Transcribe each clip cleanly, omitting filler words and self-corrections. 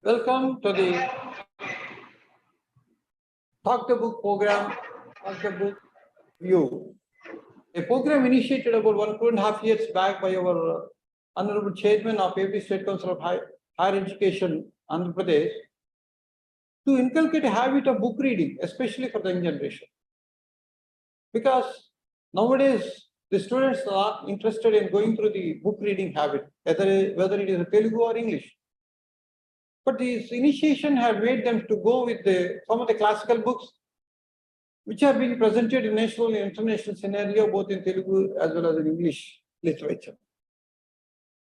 Welcome to the Talk the Book program, Talk the Book View, a program initiated about 1.5 years back by our Honorable Chairman of AP State Council of Higher Education, Andhra Pradesh, to inculcate a habit of book reading, especially for the young generation. Because nowadays, the students are interested in going through the book reading habit, whether it is Telugu or English. But this initiation had made them to go with some of the classical books, which are being presented in national and international scenario, both in Telugu as well as in English literature.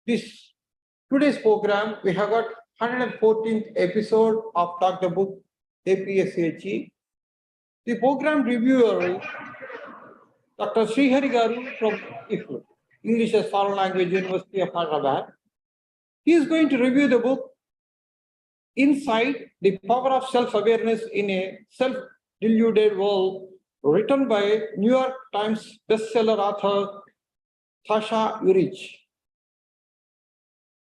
Today's program, we have got 114th episode of Talk the Book, AP114. The program reviewer, Dr.Sreehari Garu from IFLU, English as Foreign Language, University of Hyderabad. He is going to review the book Inside the Power of Self-Awareness in a Self-Deluded World, written by New York Times bestseller author Tasha, Eurich.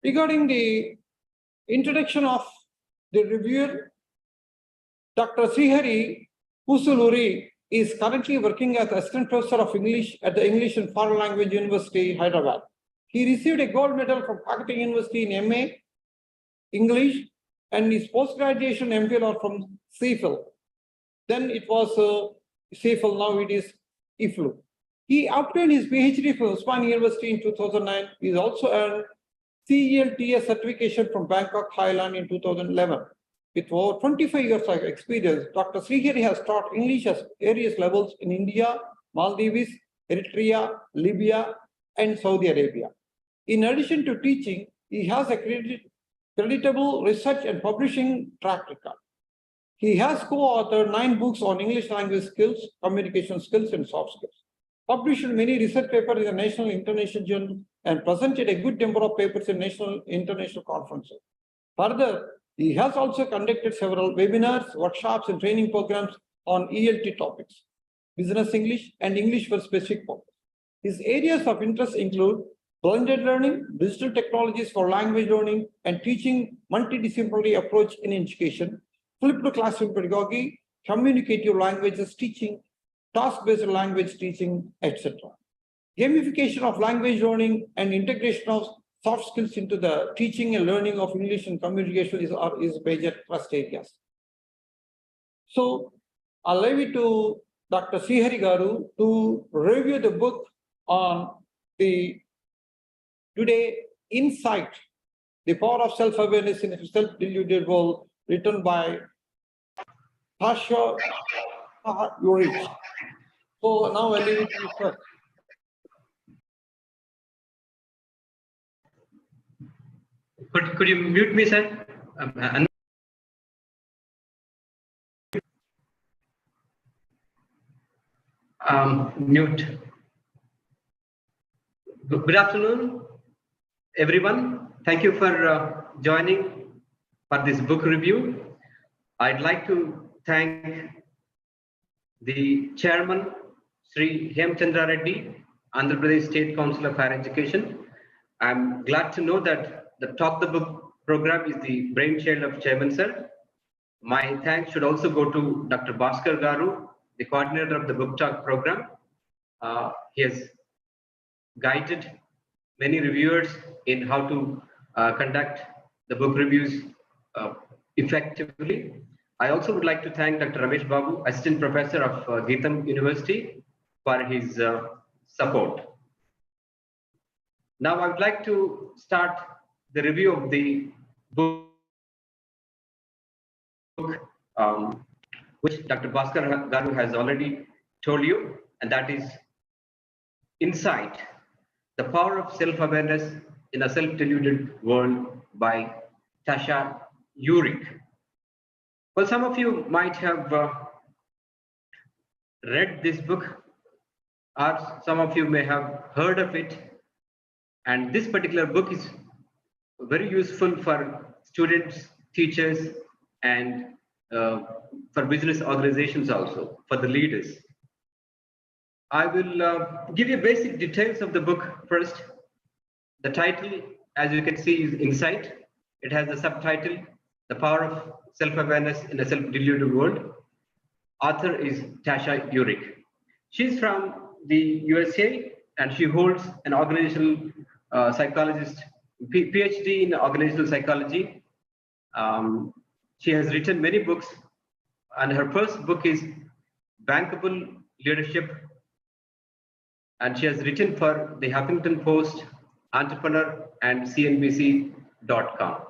Regarding the introduction of the reviewer, Dr. Sreehari Pusuluri is currently working as Assistant Professor of English at the English and Foreign Language University, Hyderabad. He received a gold medal from Kakatiya University in MA English, and his post-graduation MPhil are from CFL. Then it was CFL, now it is IFLU. He obtained his PhD from Osman University in 2009. He also earned CELTS certification from Bangkok, Thailand in 2011. With over 25 years of experience, Dr. Sreehari has taught English at various levels in India, Maldives, Eritrea, Libya, and Saudi Arabia. In addition to teaching, he has a creditable research and publishing track record. He has co-authored 9 books on English language skills, communication skills, and soft skills. Published many research papers in the national and international journals and presented a good number of papers in national and international conferences. Further, he has also conducted several webinars, workshops, and training programs on ELT topics, business English, and English for specific purposes. His areas of interest include blended learning, digital technologies for language learning, and teaching multidisciplinary approach in education, flipped classroom pedagogy, communicative languages teaching, task-based language teaching, etc. Gamification of language learning and integration of soft skills into the teaching and learning of English and communication is major trust areas. So I'll leave it to Dr. Sreehari Garu to review the book on today, Insight, the Power of Self-Awareness in a Self-Deluded World, written by Tasha, Eurich. So now I'll leave it to you, sir. Could you mute me, sir? Mute. Good afternoon, everyone. Thank you for joining for this book review. I'd like to thank the chairman, Sri Hemchandra Reddy, Andhra Pradesh State Council of Higher Education. I'm glad to know that the Talk the Book program is the brainchild of Chairman Sir. My thanks should also go to Dr. Bhaskar Garu, the coordinator of the Book Talk program. He has guided many reviewers in how to conduct the book reviews effectively. I also would like to thank Dr. Ramesh Babu, Assistant Professor of Geetham University, for his support. Now I would like to start the review of the book, which Dr. Bhaskar Garu has already told you, and that is Insight, the Power of Self-Awareness in a Self-Deluded World by Tasha, Eurich. Well, some of you might have read this book, or some of you may have heard of it. And this particular book is very useful for students, teachers, and for business organizations also, for the leaders. I will give you basic details of the book first. The title, as you can see, is Insight. It has a subtitle, The Power of Self-Awareness in a Self-Deluded World. Author is Tasha Eurich. She's from the USA and she holds an organizational psychologist, PhD in organizational psychology. She has written many books, and her first book is Bankable Leadership, and she has written for the Huffington Post, Entrepreneur, and CNBC.com.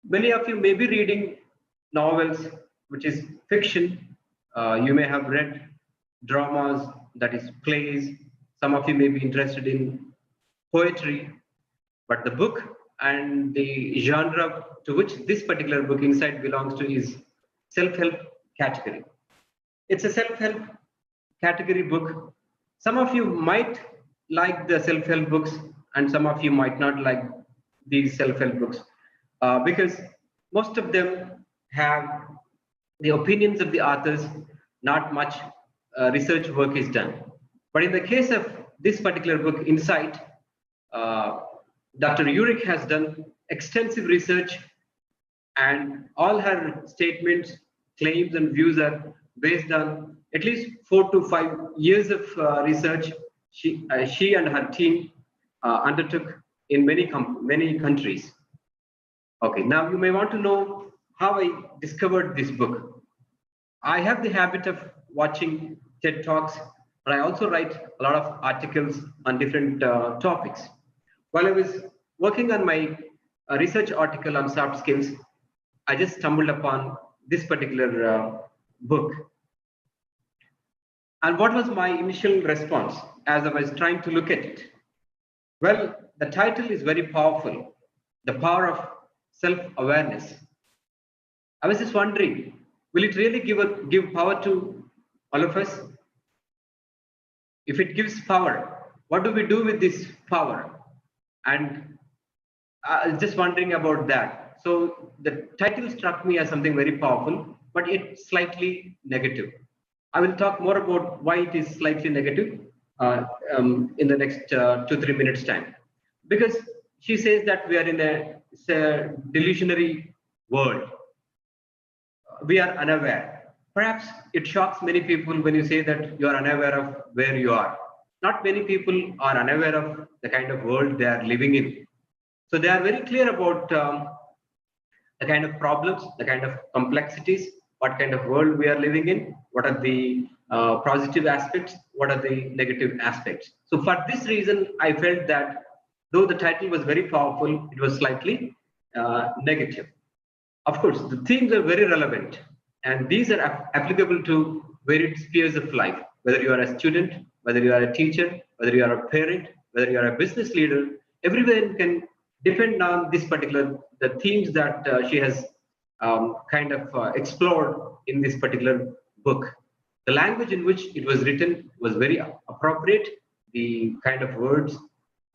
Many of you may be reading novels, which is fiction. You may have read dramas, that is plays. Some of you may be interested in poetry, but the book and the genre to which this particular book inside belongs to is self-help category. It's a self-help category book. Some of you might like the self-help books and some of you might not like these self-help books because most of them have the opinions of the authors, not much research work is done. But in the case of this particular book, Insight, Dr. Eurich has done extensive research, and all her statements, claims, and views are based on at least 4 to 5 years of research she and her team undertook in many countries. Okay, now you may want to know how I discovered this book. I have the habit of watching TED Talks, but I also write a lot of articles on different topics. While I was working on my research article on soft skills, I just stumbled upon this particular book. And what was my initial response as I was trying to look at it? Well, the title is very powerful, The Power of Self-Awareness. I was just wondering, will it really give power to all of us? If it gives power, what do we do with this power? And I was just wondering about that. So the title struck me as something very powerful, but it's slightly negative. I will talk more about why it is slightly negative in the next 2-3 minutes time. Because she says that we are in a delusionary world. We are unaware. Perhaps it shocks many people when you say that you are unaware of where you are. Not many people are unaware of the kind of world they are living in. So they are very clear about the kind of problems, the kind of complexities, what kind of world we are living in, what are the positive aspects, what are the negative aspects. So for this reason, I felt that though the title was very powerful, it was slightly negative. Of course, the themes are very relevant, and these are applicable to varied spheres of life, whether you are a student, whether you are a teacher, whether you are a parent, whether you are a business leader. Everyone can depend on this particular, the themes that she has explored in this particular book. The language in which it was written was very appropriate. The kind of words,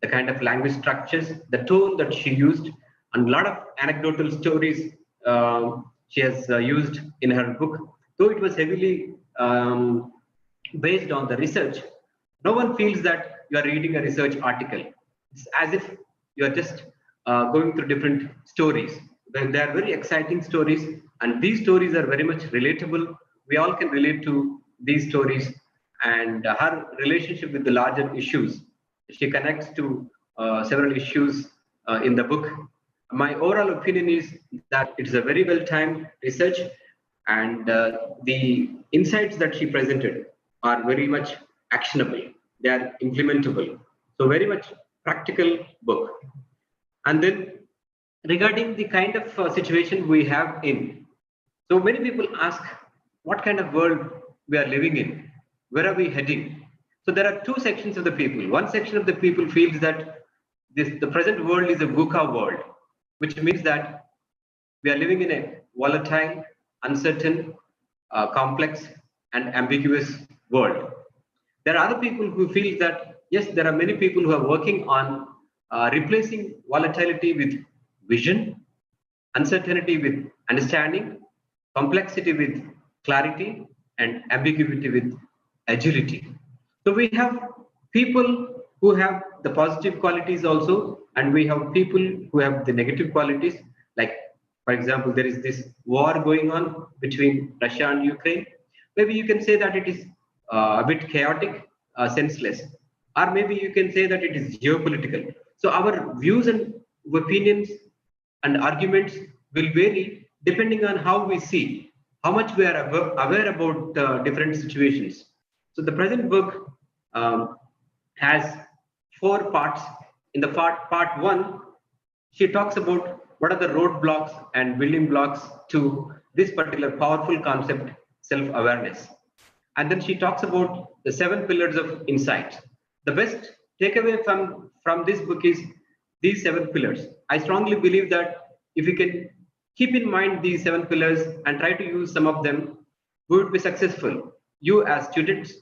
the kind of language structures, the tone that she used, and a lot of anecdotal stories she has used in her book. Though it was heavily based on the research, no one feels that you are reading a research article. It's as if you are just going through different stories. They are very exciting stories, and these stories are very much relatable. We all can relate to these stories, and her relationship with the larger issues. She connects to several issues in the book. My overall opinion is that it's a very well-timed research, and the insights that she presented are very much actionable. They are implementable. So very much practical book. And then regarding the kind of situation we have in, so many people ask what kind of world we are living in, where are we heading? So there are two sections of the people. One section of the people feels that the present world is a VUCA world, which means that we are living in a volatile, uncertain, complex, and ambiguous world. There are other people who feel that, yes, there are many people who are working on replacing volatility with vision, uncertainty with understanding, complexity with clarity, and ambiguity with agility. So we have people who have the positive qualities also, and we have people who have the negative qualities. Like, for example, there is this war going on between Russia and Ukraine. Maybe you can say that it is a bit chaotic, senseless, or maybe you can say that it is geopolitical. So our views and opinions and arguments will vary depending on how we see, how much we are aware about different situations. So the present book has 4 parts. In the part 1, she talks about what are the roadblocks and building blocks to this particular powerful concept, self-awareness. And then she talks about the 7 pillars of insight. The best takeaway from this book is these 7 pillars. I strongly believe that if we can keep in mind these 7 pillars and try to use some of them, we would be successful. You as students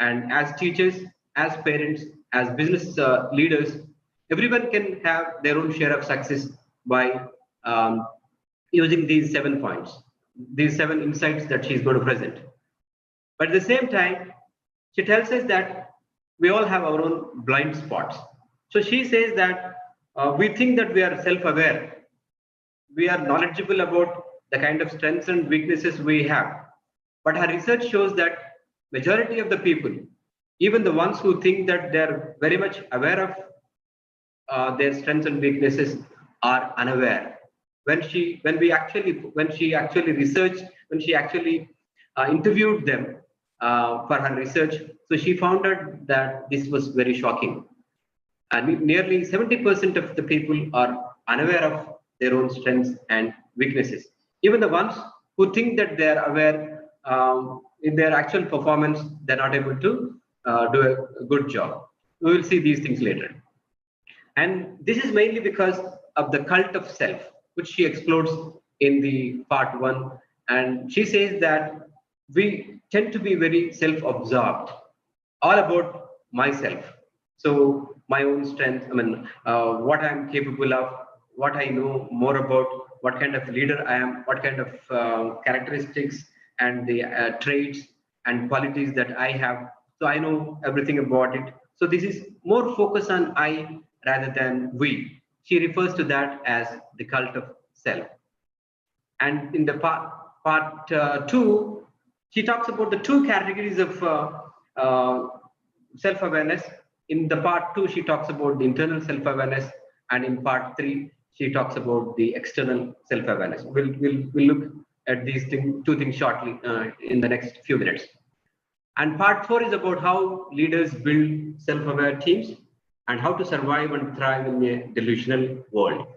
and as teachers, as parents, as business leaders, everyone can have their own share of success by using these 7 points, these 7 insights that she's going to present. But at the same time, she tells us that we all have our own blind spots. So she says that we think that we are self-aware. We are knowledgeable about the kind of strengths and weaknesses we have. But her research shows that majority of the people, even the ones who think that they're very much aware of their strengths and weaknesses, are unaware. When she actually researched, when she actually interviewed them for her research, so she found out that this was very shocking. And nearly 70% of the people are unaware of their own strengths and weaknesses. Even the ones who think that they are aware, in their actual performance, they're not able to do a good job. We will see these things later. And this is mainly because of the cult of self, which she explores in the part 1. And she says that we tend to be very self-absorbed, all about myself. So my own strength, what I'm capable of, what I know more about, what kind of leader I am, what kind of characteristics and the traits and qualities that I have. So I know everything about it. So this is more focus on I rather than we. She refers to that as the cult of self. And in the part 2, she talks about the 2 categories of self-awareness. In the part 2, she talks about the internal self-awareness, and in part 3, she talks about the external self-awareness. We'll look at these 2 things shortly in the next few minutes. And part 4 is about how leaders build self-aware teams and how to survive and thrive in a delusional world.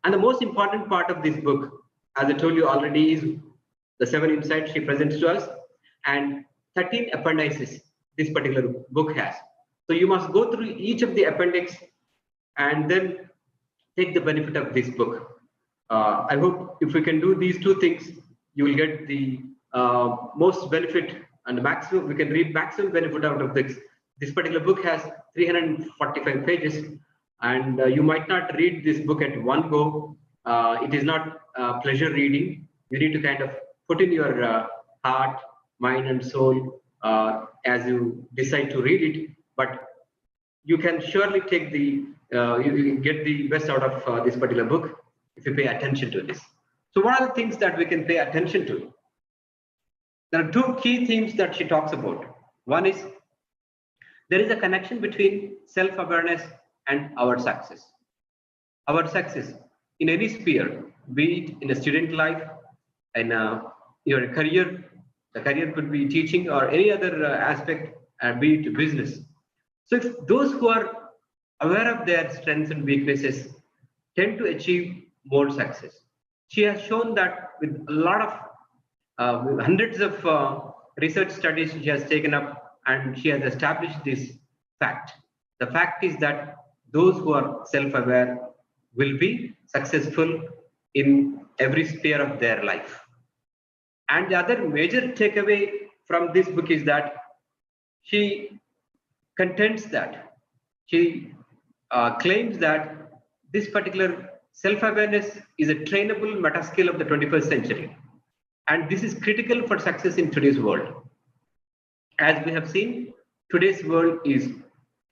And the most important part of this book, as I told you already, is the 7 insights she presents to us and 13 appendices this particular book has. So you must go through each of the appendix and then take the benefit of this book. I hope if we can do these 2 things, you will get the most benefit and maximum. We can read maximum benefit out of this. This particular book has 345 pages, and you might not read this book at one go. It is not pleasure reading. You need to kind of put in your heart, mind, and soul as you decide to read it. But you can surely take the you get the best out of this particular book if you pay attention to this. So what are the things that we can pay attention to? There are 2 key themes that she talks about. One is there is a connection between self-awareness and our success. Our success in any sphere, be it in a student life, in your career, the career could be teaching or any other aspect, be it business. So if those who are aware of their strengths and weaknesses tend to achieve more success. She has shown that with a lot of hundreds of research studies she has taken up, and she has established this fact. The fact is that those who are self-aware will be successful in every sphere of their life. And the other major takeaway from this book is that she contends that she claims that this particular self-awareness is a trainable meta skill of the 21st century. And this is critical for success in today's world. As we have seen, today's world is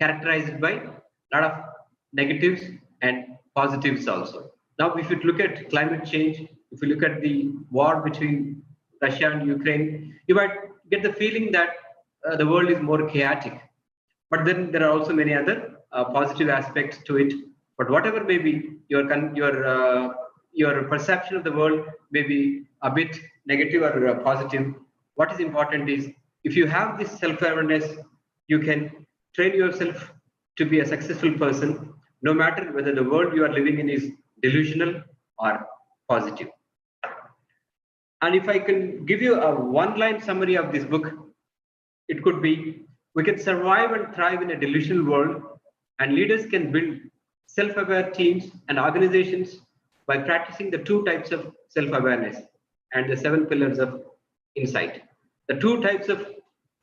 characterized by a lot of negatives and positives also. Now, if you look at climate change, if you look at the war between Russia and Ukraine, you might get the feeling that the world is more chaotic. But then there are also many other positive aspects to it. But whatever may be your perception of the world may be a bit negative or positive. What is important is if you have this self-awareness, you can train yourself to be a successful person, no matter whether the world you are living in is delusional or positive. And if I can give you a one-line summary of this book, it could be, we can survive and thrive in a delusional world, and leaders can build self-aware teams and organizations by practicing the 2 types of self-awareness and the 7 pillars of insight. The 2 types of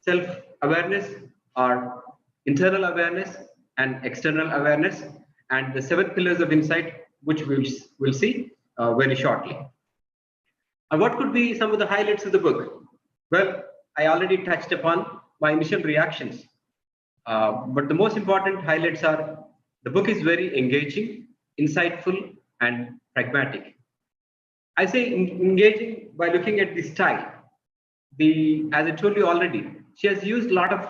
self-awareness are internal awareness and external awareness, and the 7 pillars of insight, which we'll see very shortly. And what could be some of the highlights of the book? Well, I already touched upon my initial reactions. But the most important highlights are the book is very engaging, insightful, and pragmatic. I say engaging by looking at the style. As I told you already, she has used a lot of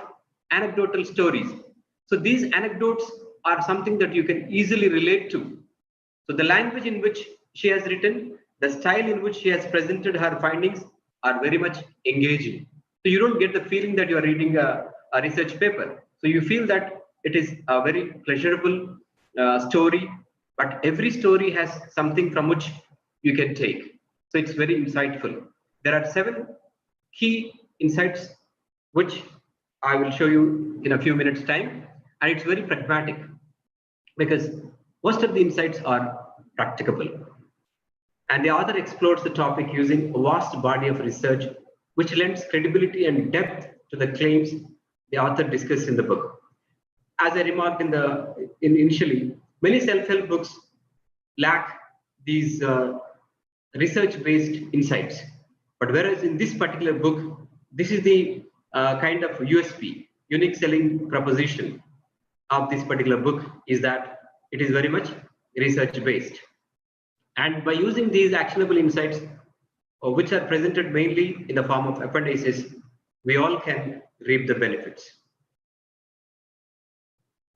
anecdotal stories. So these anecdotes are something that you can easily relate to. So the language in which she has written, the style in which she has presented her findings are very much engaging. So you don't get the feeling that you are reading a research paper. So you feel that it is a very pleasurable story, but every story has something from which you can take. So it's very insightful. There are 7 key insights, which I will show you in a few minutes' time. And it's very pragmatic because most of the insights are practicable. And the author explores the topic using a vast body of research, which lends credibility and depth to the claims the author discussed in the book. As I remarked initially, many self-help books lack these research-based insights. But whereas in this particular book, this is the kind of USP, unique selling proposition of this particular book, is that it is very much research-based. And by using these actionable insights, which are presented mainly in the form of appendices, we all can reap the benefits.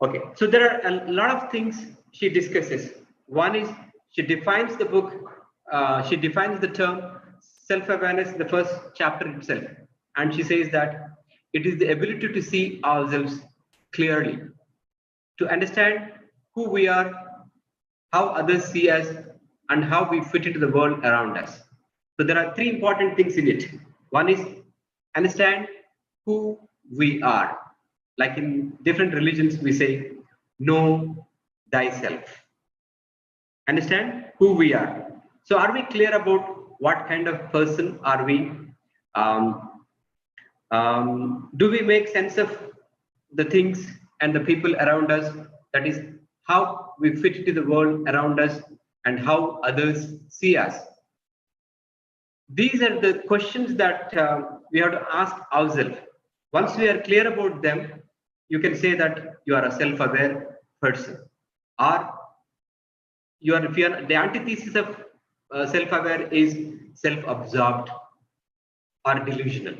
Okay, so there are a lot of things she discusses. One is she defines the book, she defines the term self-awareness in the first chapter itself. And she says that it is the ability to see ourselves clearly, to understand who we are, how others see us, and how we fit into the world around us. So there are 3 important things in it. One is understand who we are. Like in different religions, we say, know thyself. Understand who we are. So are we clear about what kind of person are we? Do we make sense of the things and the people around us? That is how we fit into the world around us and how others see us. These are the questions that we have to ask ourselves. Once we are clear about them, you can say that you are a self-aware person, or the antithesis of self-aware is self-absorbed or delusional.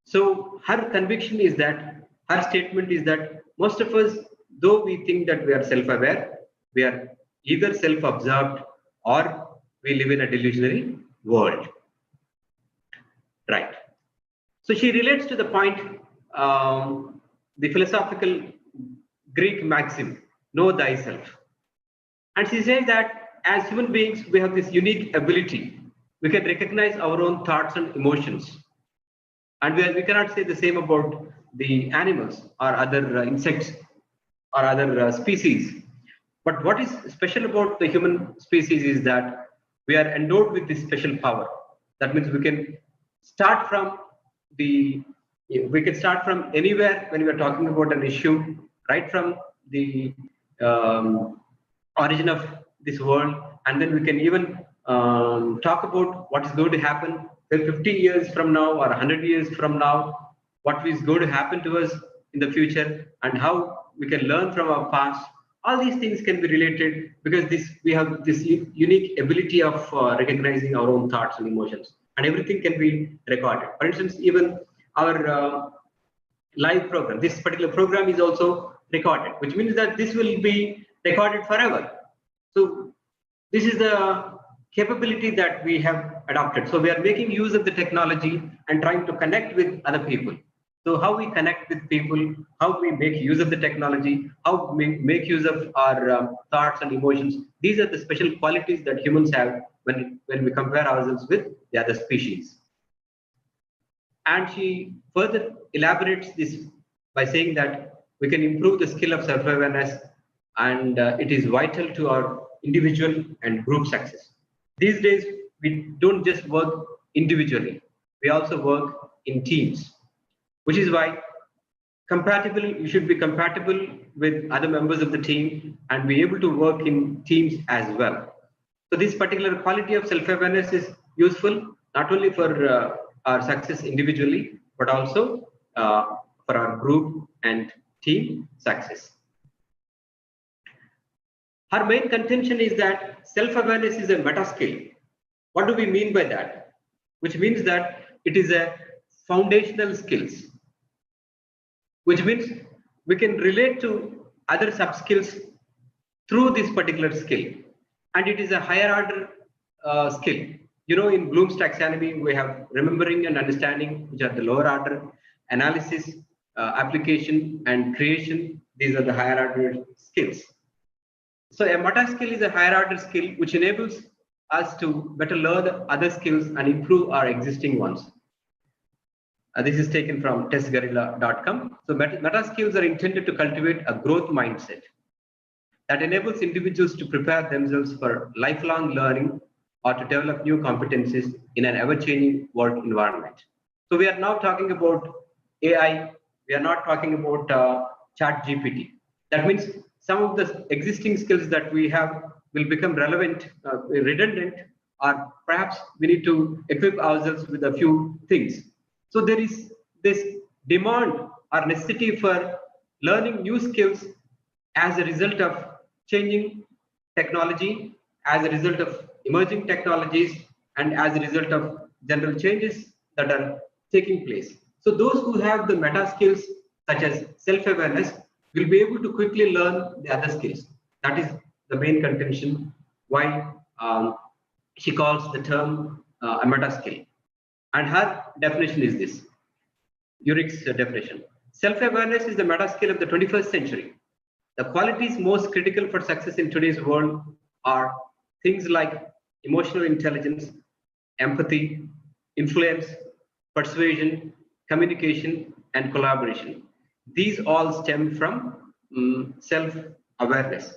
So her conviction is that, her statement is that most of us, though we think that we are self-aware, we are either self-absorbed or we live in a delusionary world. Right. So she relates to the point, the philosophical Greek maxim, know thyself. And she says that as human beings, we have this unique ability. We can recognize our own thoughts and emotions. And we cannot say the same about the animals or other insects or other species. But what is special about the human species is that we are endowed with this special power. That means we can start from anywhere when we are talking about an issue, right from the origin of this world, and then we can even talk about what is going to happen 50 years from now or 100 years from now, what is going to happen to us in the future, and how we can learn from our past, All these things can be related because we have this unique ability of recognizing our own thoughts and emotions, and everything can be recorded. For instance, even our live program, this particular program is also recorded, which means that this will be recorded forever. So this is the capability that we have adopted. So we are making use of the technology and trying to connect with other people. So how we connect with people, how we make use of the technology, how we make use of our thoughts and emotions. These are the special qualities that humans have when we compare ourselves with the other species. And she further elaborates this by saying that we can improve the skill of self-awareness, and it is vital to our individual and group success. These days, we don't just work individually, we also work in teams, which is why you should be compatible with other members of the team and be able to work in teams as well. So this particular quality of self-awareness is useful not only for our success individually, but also for our group and team success. Her main contention is that self-awareness is a meta skill. What do we mean by that? Which means that it is a foundational skills, which means we can relate to other sub-skills through this particular skill. And it is a higher order skill. You know, in Bloom's taxonomy, we have remembering and understanding, which are the lower order, analysis, application, and creation. These are the higher order skills. So a meta skill is a higher order skill, which enables us to better learn other skills and improve our existing ones. This is taken from testgorilla.com. So meta skills are intended to cultivate a growth mindset that enables individuals to prepare themselves for lifelong learning or to develop new competencies in an ever-changing work environment. So we are now talking about AI. We are not talking about ChatGPT. That means some of the existing skills that we have will become relevant, redundant, or perhaps we need to equip ourselves with a few things. So there is this demand or necessity for learning new skills as a result of changing technology, as a result of emerging technologies, and as a result of general changes that are taking place. So those who have the meta skills, such as self-awareness, will be able to quickly learn the other skills. That is the main contention why she calls the term a meta skill. And her definition is this, Eurich's definition. Self-awareness is the meta skill of the 21st century. The qualities most critical for success in today's world are things like emotional intelligence, empathy, influence, persuasion, communication, and collaboration. These all stem from self-awareness.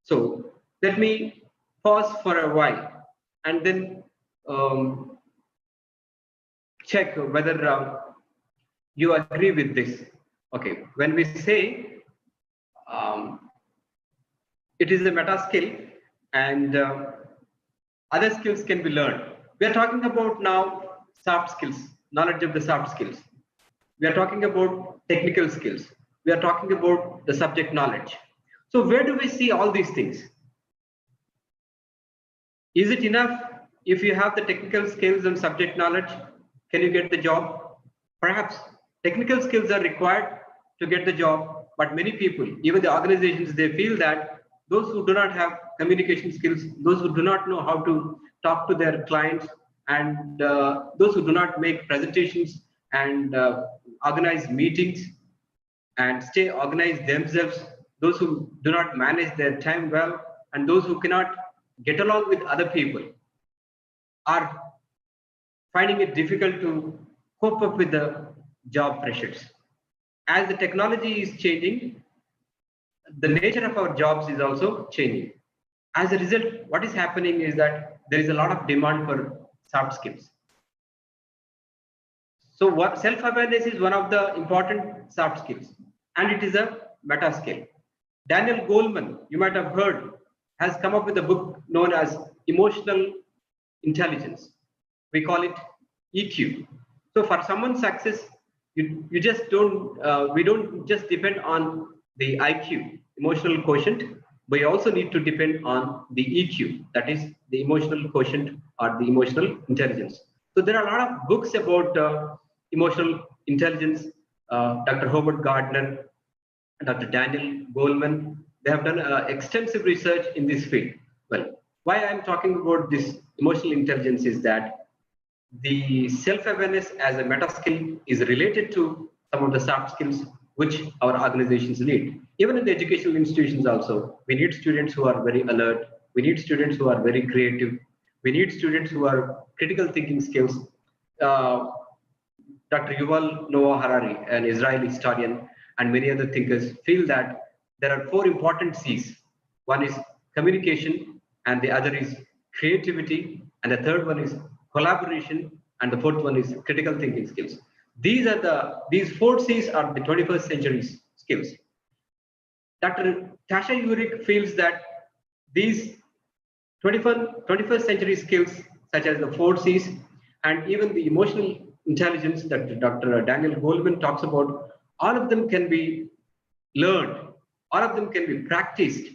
So let me pause for a while and then check whether you agree with this. Okay, when we say it is a meta skill and other skills can be learned, we are talking about now soft skills, knowledge of the soft skills. We are talking about technical skills. We are talking about the subject knowledge. So where do we see all these things? Is it enough if you have the technical skills and subject knowledge? Can you get the job? Perhaps technical skills are required to get the job, but many people, even the organizations, they feel that those who do not have communication skills, those who do not know how to talk to their clients, and those who do not make presentations and organize meetings and stay organized themselves, those who do not manage their time well, and those who cannot get along with other people are finding it difficult to cope up with the job pressures. As the technology is changing, the nature of our jobs is also changing. As a result, what is happening is that there is a lot of demand for soft skills. So what self-awareness is one of the important soft skills, and it is a meta skill. Daniel Goleman, you might have heard, has come up with a book known as Emotional Intelligence. We call it EQ. So for someone's success, we don't just depend on the IQ, emotional quotient, we also need to depend on the EQ, that is the emotional quotient or the emotional intelligence. So there are a lot of books about emotional intelligence. Dr. Howard Gardner, Dr. Daniel Goleman, they have done extensive research in this field. Well, why I'm talking about this emotional intelligence is that the self-awareness as a meta skill is related to some of the soft skills which our organizations need. Even in the educational institutions also, we need students who are very alert. We need students who are very creative. We need students who are critical thinking skills. Dr. Yuval Noah Harari, an Israeli historian, and many other thinkers feel that there are 4 important C's. One is communication, and the other is creativity, and the third one is collaboration, and the fourth one is critical thinking skills. These 4 C's are the 21st century skills. Dr. Tasha Eurich feels that these 21st century skills, such as the 4 C's and even the emotional intelligence that Dr. Daniel Goleman talks about, all of them can be learned, all of them can be practiced,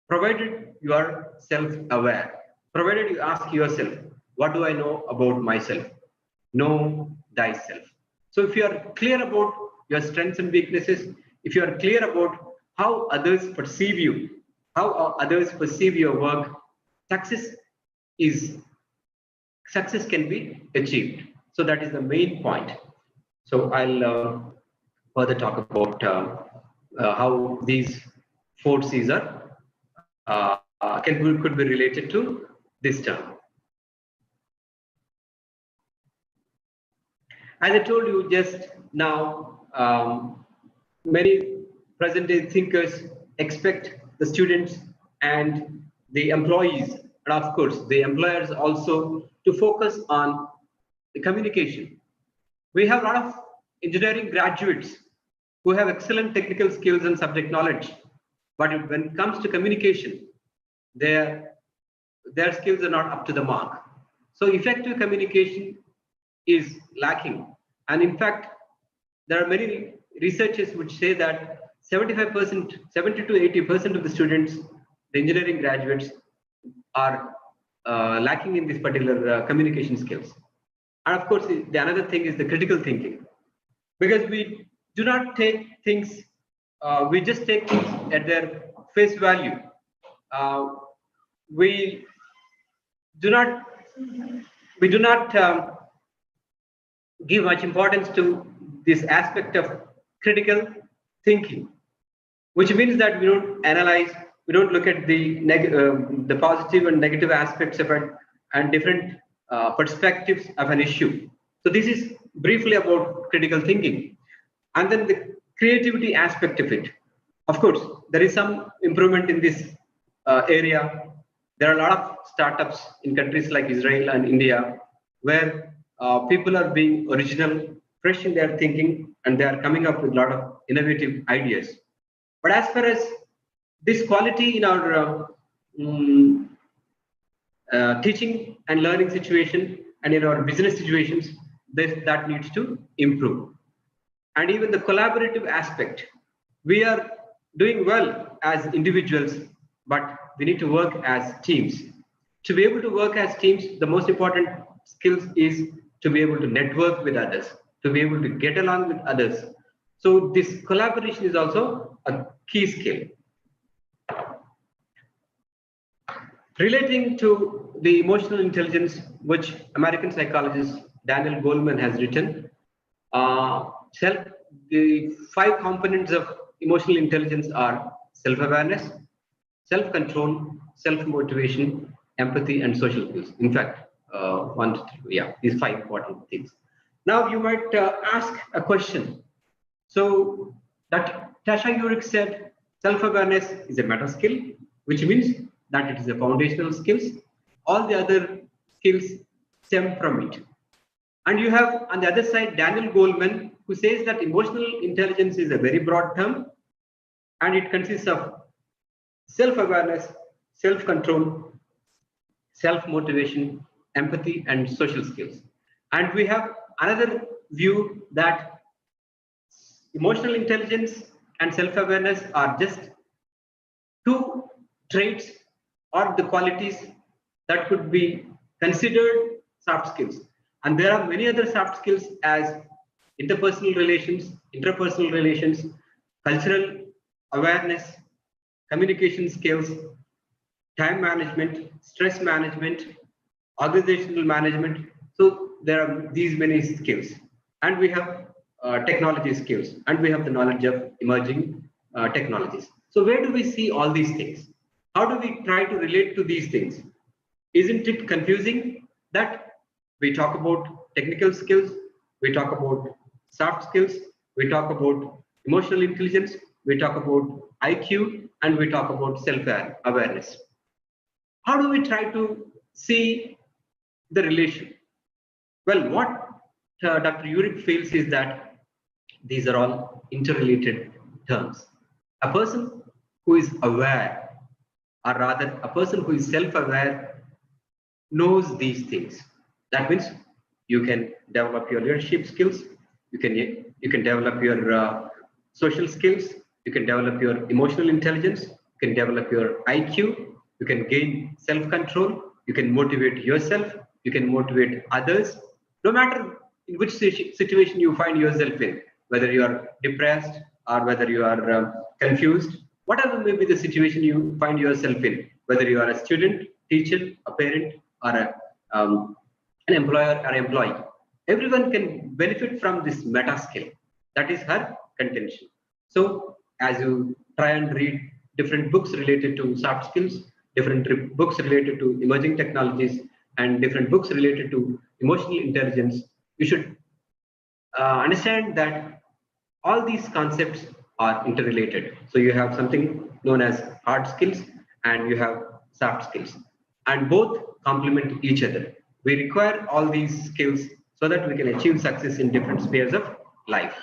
provided you are self-aware, provided you ask yourself, what do I know about myself? Know thyself. So if you are clear about your strengths and weaknesses, if you are clear about how others perceive you, how others perceive your work, success can be achieved. So that is the main point. So I'll further talk about how these 4 C's could be related to this term. As I told you just now, many present-day thinkers expect the students and the employees, and of course the employers also, to focus on the communication. We have a lot of engineering graduates who have excellent technical skills and subject knowledge, but when it comes to communication, their skills are not up to the mark. So effective communication is lacking. And in fact, there are many researchers which say that 70 to 80% of the students, the engineering graduates, are lacking in this particular communication skills. And of course, the another thing is the critical thinking, because we do not take things, we just take things at their face value. We do not give much importance to this aspect of critical thinking, which means that we don't analyze, we don't look at the positive and negative aspects of it and different perspectives of an issue. So this is briefly about critical thinking. And then the creativity aspect of it. Of course, there is some improvement in this area. There are a lot of startups in countries like Israel and India where people are being original, fresh in their thinking, and they are coming up with a lot of innovative ideas. But as far as this quality in our teaching and learning situation and in our business situations, that needs to improve. And even the collaborative aspect, we are doing well as individuals, but we need to work as teams. To be able to work as teams, the most important skills is to be able to network with others, to be able to get along with others. So this collaboration is also a key skill. Relating to the emotional intelligence, which American psychologist Daniel Goleman has written, the 5 components of emotional intelligence are self-awareness, self-control, self-motivation, empathy, and social skills. In fact, these 5 important things. Now you might ask a question. So that Tasha Eurich said self-awareness is a meta skill, which means that it is a foundational skills. All the other skills stem from it. And you have on the other side Daniel Goleman, who says that emotional intelligence is a very broad term, and it consists of self-awareness, self-control, self-motivation, empathy, and social skills. And we have another view that emotional intelligence and self-awareness are just 2 traits or the qualities that could be considered soft skills. And there are many other soft skills as interpersonal relations, interpersonal relations, cultural awareness, communication skills, time management, stress management, organizational management. So there are these many skills. And we have technology skills, and we have the knowledge of emerging technologies. So where do we see all these things? How do we try to relate to these things? Isn't it confusing that we talk about technical skills, we talk about soft skills, we talk about emotional intelligence, we talk about IQ, and we talk about self-awareness? How do we try to see the relation? Well, what Dr. Eurich feels is that these are all interrelated terms. A person who is aware, or rather a person who is self-aware, knows these things. That means you can develop your leadership skills, you can develop your social skills, you can develop your emotional intelligence, you can develop your IQ, you can gain self-control, you can motivate yourself, you can motivate others, no matter in which situation you find yourself in, whether you are depressed or whether you are confused, whatever may be the situation you find yourself in, whether you are a student, teacher, a parent, or an employer or employee, everyone can benefit from this meta skill. That is her contention. So as you try and read different books related to soft skills, different books related to emerging technologies, and different books related to emotional intelligence, you should understand that all these concepts are interrelated. So you have something known as hard skills and you have soft skills, and both complement each other. We require all these skills so that we can achieve success in different spheres of life.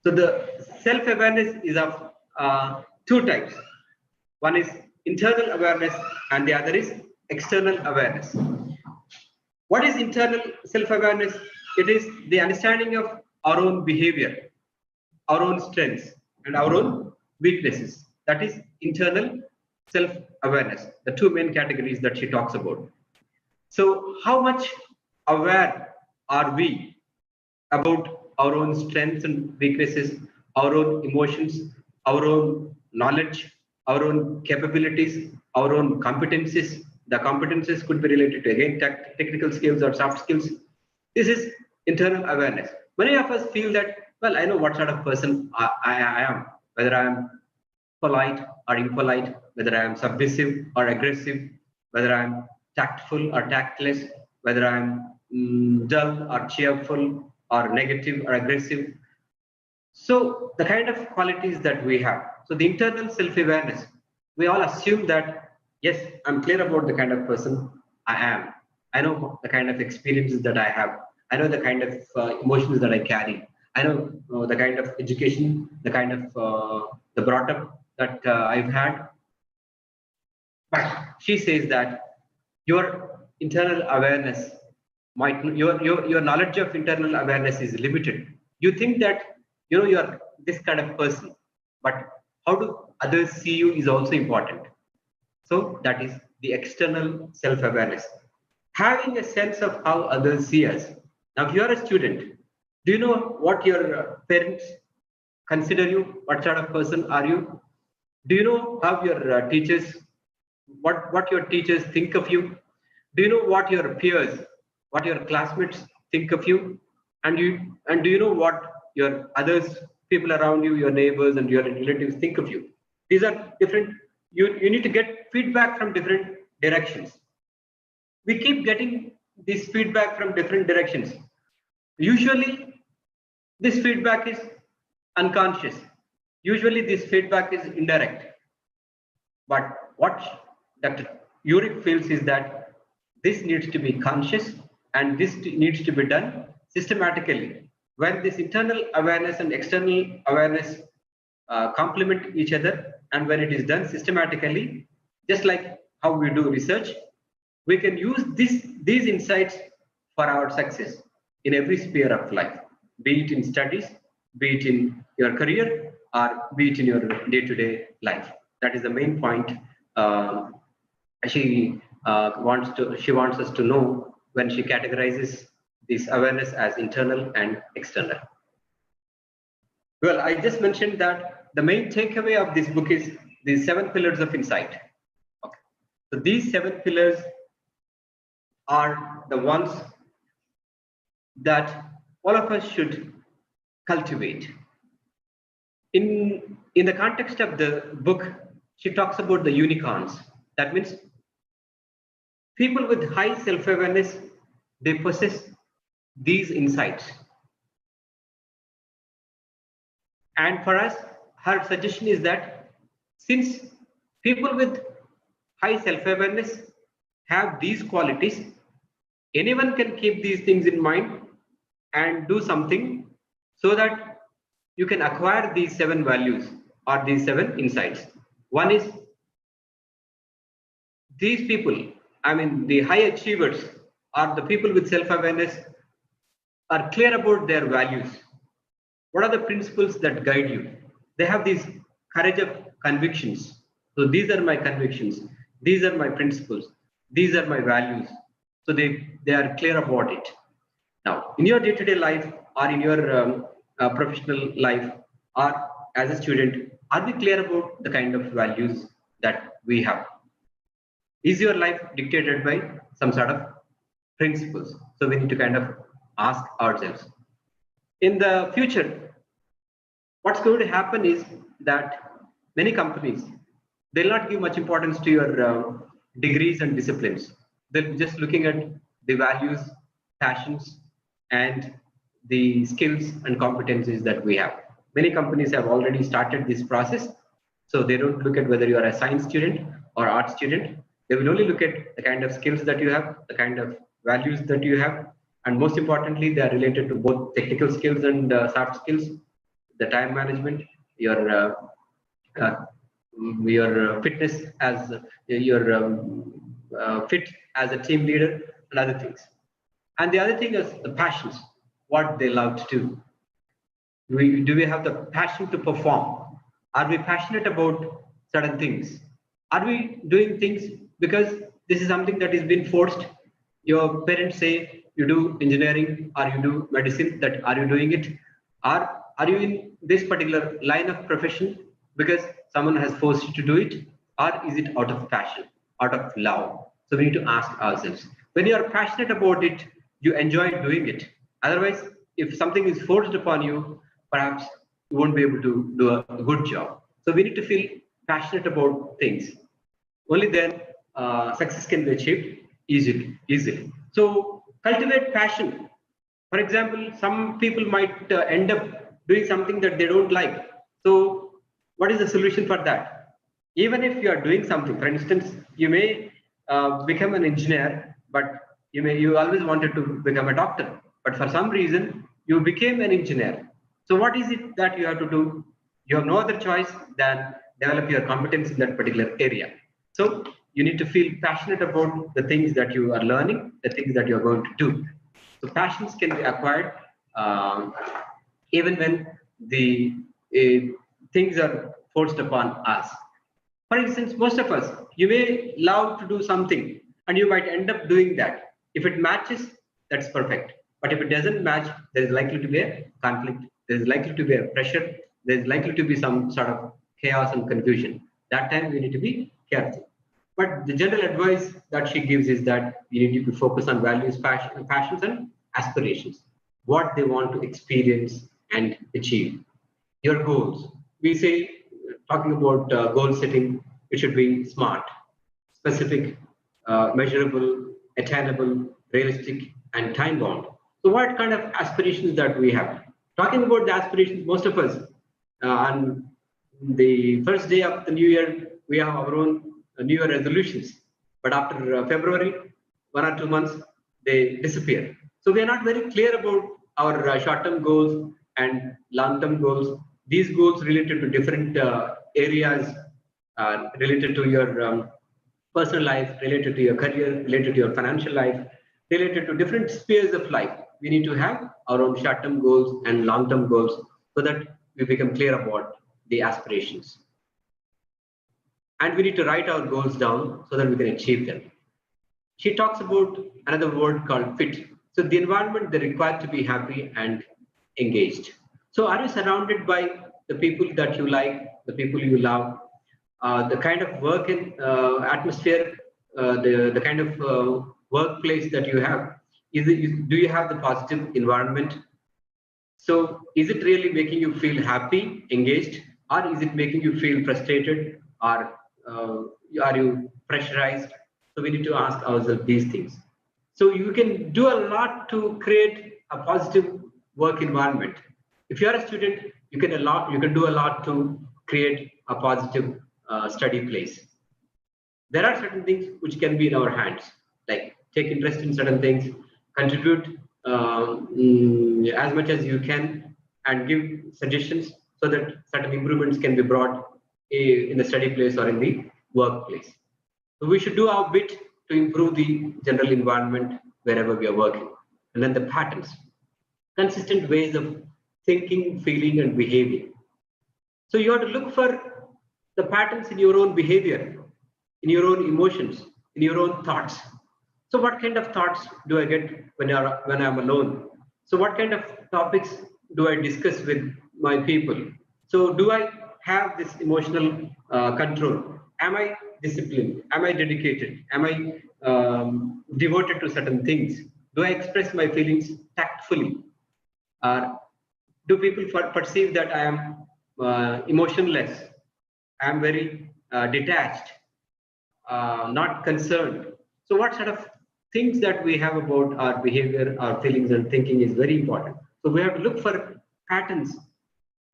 So the self-awareness is of two types. One is internal awareness and the other is external awareness. What is internal self-awareness? It is the understanding of our own behavior, our own strengths, and our own weaknesses. That is internal self-awareness, the two main categories that she talks about. So how much aware are we about our own strengths and weaknesses, our own emotions, our own knowledge, our own capabilities, our own competencies? The competencies could be related to, again, technical skills or soft skills. This is internal awareness. Many of us feel that, well, I know what sort of person I am, whether I am polite or impolite, whether I am submissive or aggressive, whether I am tactful or tactless, whether I am dull or cheerful or negative or aggressive. So the kind of qualities that we have. So the internal self-awareness, we all assume that, yes, I'm clear about the kind of person I am. I know the kind of experiences that I have. I know the kind of emotions that I carry. I know the kind of education, the kind of the brought up that I've had. But she says that your internal awareness your knowledge of internal awareness is limited. You think that you're this kind of person, but how do others see you is also important. So that is the external self-awareness, having a sense of how others see us. Now, if you are a student, do you know what your parents consider you? What sort of person are you? Do you know how your teachers, what your teachers think of you? Do you know what your peers, what your classmates think of you? And do you know what your others, people around you, your neighbors and your relatives think of you? These are different. You need to get feedback from different directions. We keep getting this feedback from different directions. Usually, this feedback is unconscious. Usually, this feedback is indirect. But what Dr. Eurich feels is that this needs to be conscious and this needs to be done systematically. When this internal awareness and external awareness complement each other, and when it is done systematically, just like how we do research, we can use these insights for our success in every sphere of life, be it in studies, be it in your career, or be it in your day-to-day life. That is the main point she wants us to know when she categorizes this awareness as internal and external. Well, I just mentioned that the main takeaway of this book is the 7 pillars of insight. Okay. So these 7 pillars are the ones that all of us should cultivate. In the context of the book, she talks about the unicorns. That means people with high self-awareness, they possess these insights. And for us, her suggestion is that since people with high self-awareness have these qualities, anyone can keep these things in mind and do something so that you can acquire these 7 values or these 7 insights. One is these people, I mean the high achievers or the people with self-awareness are clear about their values. What are the principles that guide you? They have this courage of convictions. So these are my convictions. These are my principles. These are my values. So they are clear about it. Now, in your day-to-day life or in your professional life or as a student, are we clear about the kind of values that we have? Is your life dictated by some sort of principles? So we need to kind of ask ourselves. In the future, what's going to happen is that many companies, they'll not give much importance to your degrees and disciplines. They're just looking at the values, passions, and the skills and competencies that we have. Many companies have already started this process. So they don't look at whether you are a science student or art student. They will only look at the kind of skills that you have, the kind of values that you have, and most importantly, they are related to both technical skills and soft skills, the time management, your fitness as fit as a team leader, and other things. And the other thing is the passions, what they love to do. Do we have the passion to perform? Are we passionate about certain things? Are we doing things because this is something that is being forced? Your parents say you do engineering or you do medicine, that are you doing it? Or are you in this particular line of profession because someone has forced you to do it? Or is it out of passion, out of love? So we need to ask ourselves. When you are passionate about it, you enjoy doing it. Otherwise, if something is forced upon you, perhaps you won't be able to do a good job. So we need to feel passionate about things. Only then success can be achieved easily. So cultivate passion. For example, some people might end up doing something that they don't like. So what is the solution for that? Even if you are doing something, for instance, you may become an engineer, but you always wanted to become a doctor, but for some reason you became an engineer. So what is it that you have to do? You have no other choice than develop your competence in that particular area. So you need to feel passionate about the things that you are learning, the things that you are going to do. So passions can be acquired even when the things are forced upon us. For instance, most of us, you may love to do something and you might end up doing that. If it matches, that's perfect. But if it doesn't match, there is likely to be a conflict. There is likely to be a pressure. There is likely to be some sort of chaos and confusion. That time we need to be careful. But the general advice that she gives is that you need to focus on values, passions, and aspirations. What they want to experience and achieve. Your goals. We say, talking about goal setting, it should be smart, specific, measurable, attainable, realistic, and time bound. So what kind of aspirations that we have? Talking about the aspirations, most of us on the first day of the new year, we have our own New Year resolutions. But after February, 1 or 2 months, they disappear. So we are not very clear about our short-term goals and long-term goals. These goals related to different areas, related to your personal life, related to your career, related to your financial life, related to different spheres of life. We need to have our own short-term goals and long-term goals so that we become clear about the aspirations. and we need to write our goals down so that we can achieve them. She talks about another word called fit. So the environment, they're required to be happy and engaged. So are you surrounded by the people that you like, the people you love, the kind of work in atmosphere, the kind of workplace that you have? Do you have the positive environment? So is it really making you feel happy, engaged, or is it making you feel frustrated, or are you pressurized? So we need to ask ourselves these things. So you can do a lot to create a positive work environment. If you are a student, you can do a lot to create a positive study place. There are certain things which can be in our hands, like take interest in certain things, contribute as much as you can, and give suggestions so that certain improvements can be brought in the study place or in the workplace. So we should do our bit to improve the general environment wherever we are working. And then the patterns, consistent ways of thinking, feeling, and behaving. So you have to look for the patterns in your own behavior, in your own emotions, in your own thoughts. So what kind of thoughts do I get when I'm alone? So what kind of topics do I discuss with my people? So do I have this emotional control? Am I disciplined? Am I dedicated? Am I devoted to certain things? Do I express my feelings tactfully? Do people perceive that I am emotionless? I am very detached, not concerned. So what sort of things that we have about our behavior, our feelings and thinking is very important. So we have to look for patterns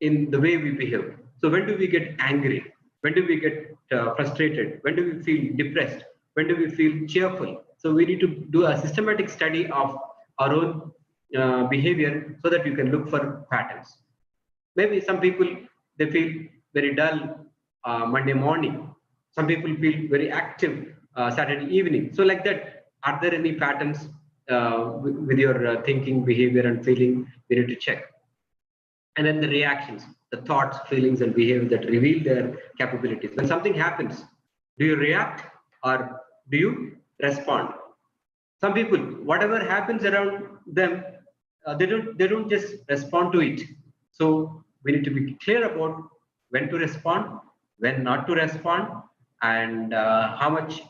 in the way we behave. So when do we get angry? When do we get frustrated? When do we feel depressed? When do we feel cheerful? So we need to do a systematic study of our own behavior so that you can look for patterns. Maybe some people, they feel very dull Monday morning. Some people feel very active Saturday evening. So like that, are there any patterns with your thinking, behavior and feeling? We need to check. And then the reactions, the thoughts, feelings and behavior that reveal their capabilities. When something happens, do you react or do you respond? Some people, whatever happens around them, they don't just respond to it. So we need to be clear about when to respond, when not to respond, and how much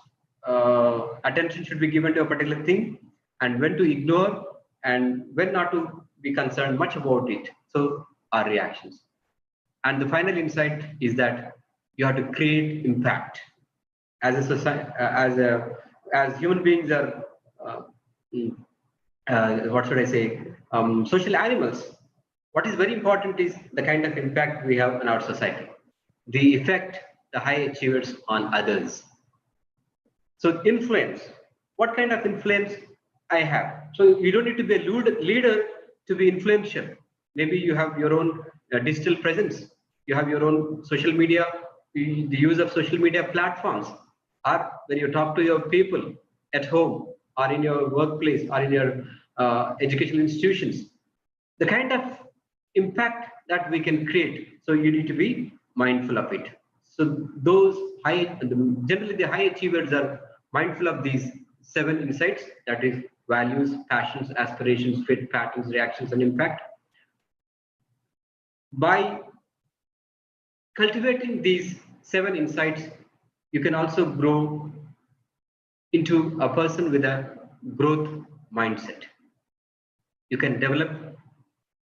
attention should be given to a particular thing, and when to ignore, and when not to be concerned much about it. So our reactions. And the final insight is that you have to create impact. As a society, as human beings are, what should I say, social animals. What is very important is the kind of impact we have on our society, the effect the high achievers on others. So influence, what kind of influence I have? So you don't need to be a leader to be influential. Maybe you have your own digital presence, you have your own social media, the use of social media platforms, or when you talk to your people at home or in your workplace or in your educational institutions, the kind of impact that we can create. So you need to be mindful of it. So those generally the high achievers are mindful of these 7 insights, that is values, passions, aspirations, fit, patterns, reactions, and impact. By cultivating these 7 insights, you can also grow into a person with a growth mindset. You can develop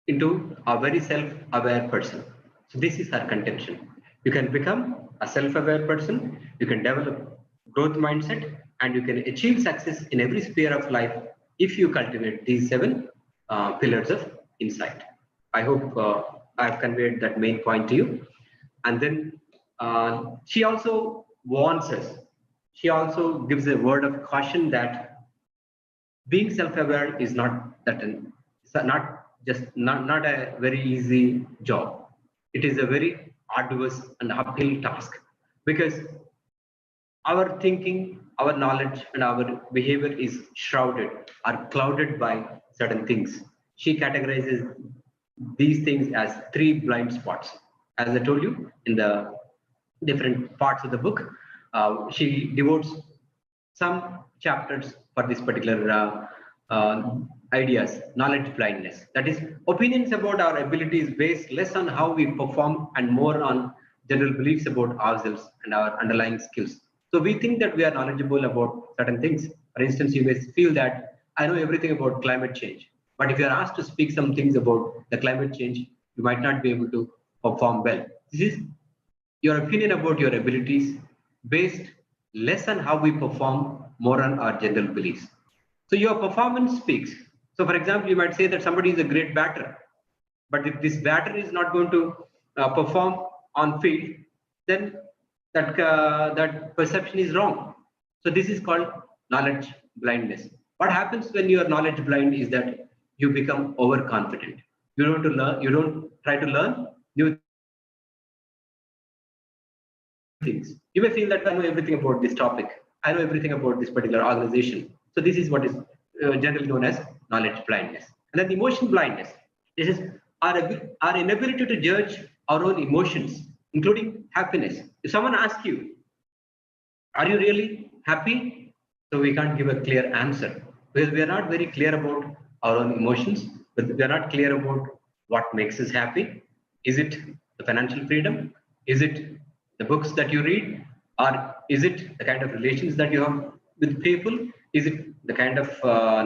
into a very self-aware person. So this is our contention. You can become a self-aware person, you can develop growth mindset, and you can achieve success in every sphere of life if you cultivate these 7 pillars of insight. I hope I've conveyed that main point to you. And then she also warns us. She also gives a word of caution that being self-aware is not a very easy job. It is a very arduous and uphill task, because our thinking, our knowledge, and our behavior is shrouded or clouded by certain things. She categorizes these things as 3 blind spots, as I told you in the different parts of the book. she devotes some chapters for this particular ideas, knowledge blindness. That is, opinions about our abilities based less on how we perform and more on general beliefs about ourselves and our underlying skills. So we think that we are knowledgeable about certain things. For instance, you may feel that I know everything about climate change, but if you are asked to speak some things about the climate change, you might not be able to perform well. This is your opinion about your abilities based less on how we perform, more on our general beliefs. So your performance speaks. So for example, you might say that somebody is a great batter, but if this batter is not going to perform on field, then that perception is wrong. So this is called knowledge blindness. What happens when you are knowledge blind is that you become overconfident. You don't try to learn new things. You may feel that I know everything about this topic. I know everything about this particular organization. So this is what is generally known as knowledge blindness. And then the emotion blindness. This is our inability to judge our own emotions, including happiness. If someone asks you, are you really happy? So we can't give a clear answer because we are not very clear about our own emotions, but we are not clear about what makes us happy. Is it the financial freedom? Is it the books that you read? Or is it the kind of relations that you have with people? Is it the kind of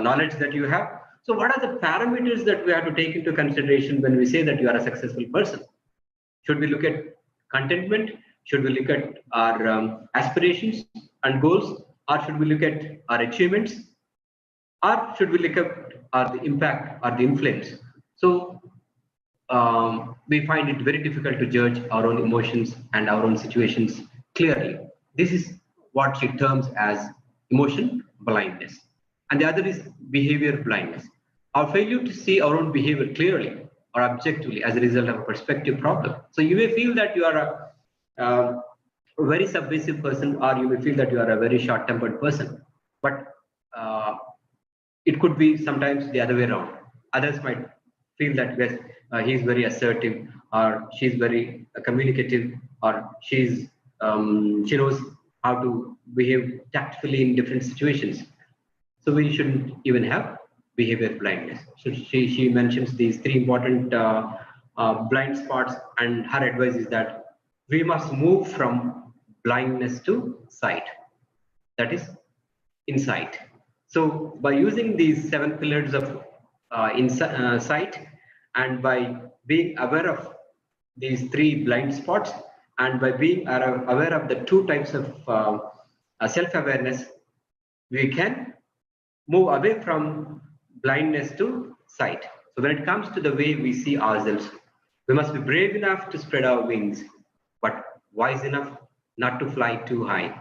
knowledge that you have? So what are the parameters that we have to take into consideration when we say that you are a successful person? Should we look at contentment? Should we look at our aspirations and goals? Or should we look at our achievements? Or should we look at the impact or the influence? So we find it very difficult to judge our own emotions and our own situations clearly. This is what she terms as emotion blindness. And the other is behavior blindness. Our failure to see our own behavior clearly or objectively as a result of a perspective problem. So you may feel that you are a very submissive person, or you may feel that you are a very short-tempered person. But it could be sometimes the other way around. Others might feel that yes, he's very assertive, or she's very communicative, or she knows how to behave tactfully in different situations. So we shouldn't even have behavior blindness. So she mentions these three important blind spots, and her advice is that we must move from blindness to sight. That is insight. So by using these 7 pillars of sight, and by being aware of these 3 blind spots, and by being aware of the 2 types of self-awareness, we can move away from blindness to sight. So when it comes to the way we see ourselves, we must be brave enough to spread our wings, but wise enough not to fly too high,